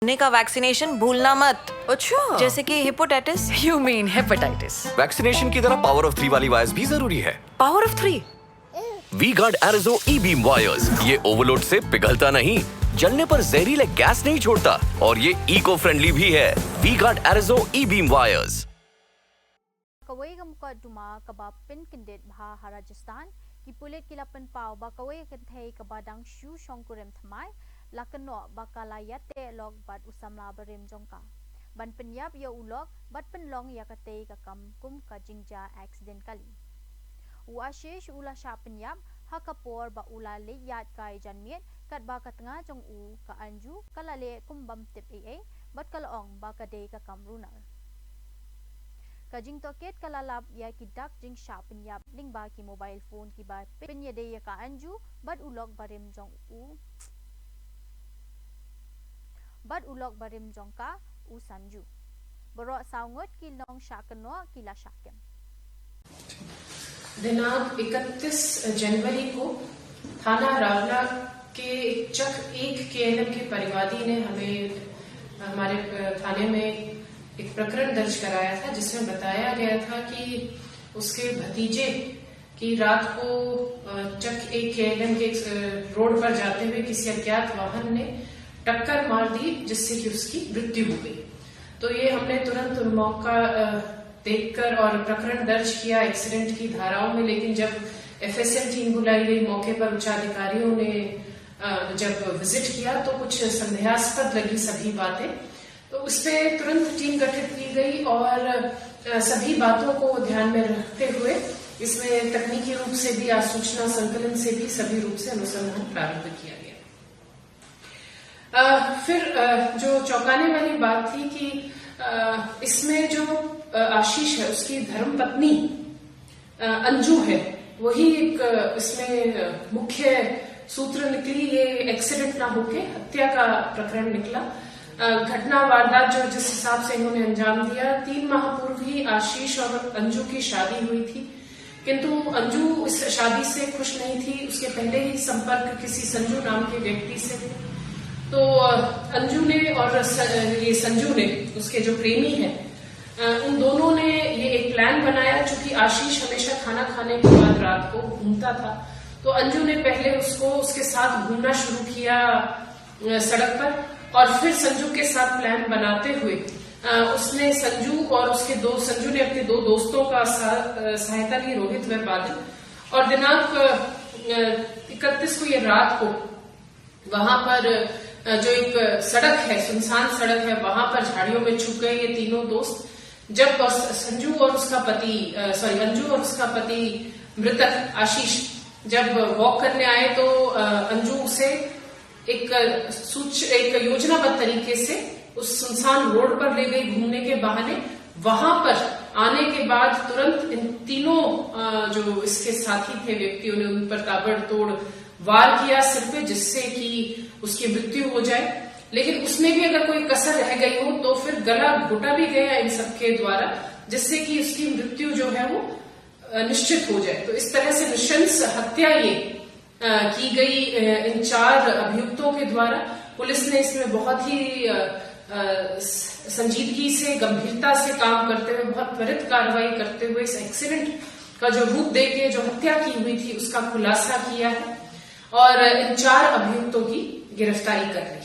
ने का वैक्सीनेशन भूलना मत। अच्छा, जैसे कि hepatitis. You mean hepatitis. Vaccination की तरह पावर ऑफ 3 वाली वायर्स भी जरूरी है। Power of 3। V Guard Arizo E beam wires, ये ओवरलोड से पिघलता नहीं, जलने पर जहरीले गैस नहीं छोड़ता और ये इको फ्रेंडली भी है। V Guard Arizo E beam wires. Kawai muka duma kaba pin kindet bha Rajasthan ki pulit kilapan pau ba kawai kenthei kabadang shu shongkurem thamai lakano bakalayate log bat usamla barim jongka ban penyap ya ulok bat penlong ya katei kakam kum ka jingja accident kali u ashish ula sha penyap hakapor ba ula le yat kai janmiet kat ba katnga jong u ka anju kalale kumbam tip ee bat kalong ba kadei kakam runal Kajing toket kalalap ya ki dak jing sha penyap ling ba ki mobile phone ki ba pin ya de ya ka anju bad ulok barim jong ka u sanju boro saungot ki long sha kano ki la shakem दिनांक 31 जनवरी को थाना रावला के चक 1 KLM के परिवादी ने हमारे थाने में एक प्रकरण दर्ज कराया था, जिसमें बताया गया था कि उसके भतीजे की रात को चक 1 केएलएम के रोड पर जाते हुए किसी अज्ञात वाहन ने टक्कर मार दी, जिससे कि उसकी मृत्यु हो गई। तो ये हमने तुरंत मौका देखकर और प्रकरण दर्ज किया एक्सीडेंट की धाराओं में, लेकिन जब एफएसएल टीम बुलाई गई मौके पर, उच्च अधिकारियों ने जब विजिट किया तो कुछ संदेहास्पद लगी सभी बातें, तो उस पर तुरंत टीम गठित की गई और सभी बातों को ध्यान में रखते हुए इसमें तकनीकी रूप से भी, आसूचना संकलन से भी सभी रूप से अनुसंधान प्रारंभ किया गया। फिर जो चौंकाने वाली बात थी कि इसमें जो आशीष है उसकी धर्मपत्नी अंजू है, वही एक इसमें मुख्य सूत्र निकली। ये एक्सीडेंट ना होके हत्या का प्रकरण निकला। घटना वारदात जो जिस हिसाब से इन्होंने अंजाम दिया, 3 माह पूर्व ही आशीष और अंजू की शादी हुई थी, किंतु अंजू इस शादी से खुश नहीं थी। उसके पहले ही संपर्क किसी संजू नाम के व्यक्ति से थे। तो अंजू ने और ये संजू ने, उसके जो प्रेमी हैं, उन दोनों ने ये एक प्लान बनाया। चूंकि आशीष हमेशा खाना खाने के बाद रात को घूमता था, तो अंजू ने पहले उसके साथ घूमना शुरू किया सड़क पर, और फिर संजू के साथ प्लान बनाते हुए उसने संजू ने अपने 2 दोस्तों का सहायता ली, रोहित व बादल, और दिनांक 31 को ये रात को वहां पर जो एक सड़क है, सुनसान सड़क है, वहां पर झाड़ियों में छुप गए ये तीनों दोस्त। जब अंजू और उसका पति मृतक आशीष जब वॉक करने आए, तो अंजू उसे एक योजनाबद्ध तरीके से उस सुनसान रोड पर ले गई घूमने के बहाने। वहां पर आने के बाद तुरंत इन तीनों जो इसके साथी थे व्यक्तियों ने उन पर ताबड़तोड़ वार किया सिर पे, जिससे कि उसकी मृत्यु हो जाए। लेकिन उसमें भी अगर कोई कसर रह गई हो तो फिर गला घोटा भी गया इन सबके द्वारा, जिससे कि उसकी मृत्यु जो है वो निश्चित हो जाए। तो इस तरह से नृशंस हत्या ये की गई इन 4 अभियुक्तों के द्वारा। पुलिस ने इसमें बहुत ही संजीदगी से, गंभीरता से काम करते हुए, बहुत त्वरित कार्रवाई करते हुए इस एक्सीडेंट का जो रूप देके जो हत्या की हुई थी उसका खुलासा किया है और इन 4 अभियुक्तों की गिरफ्तारी कर ली है।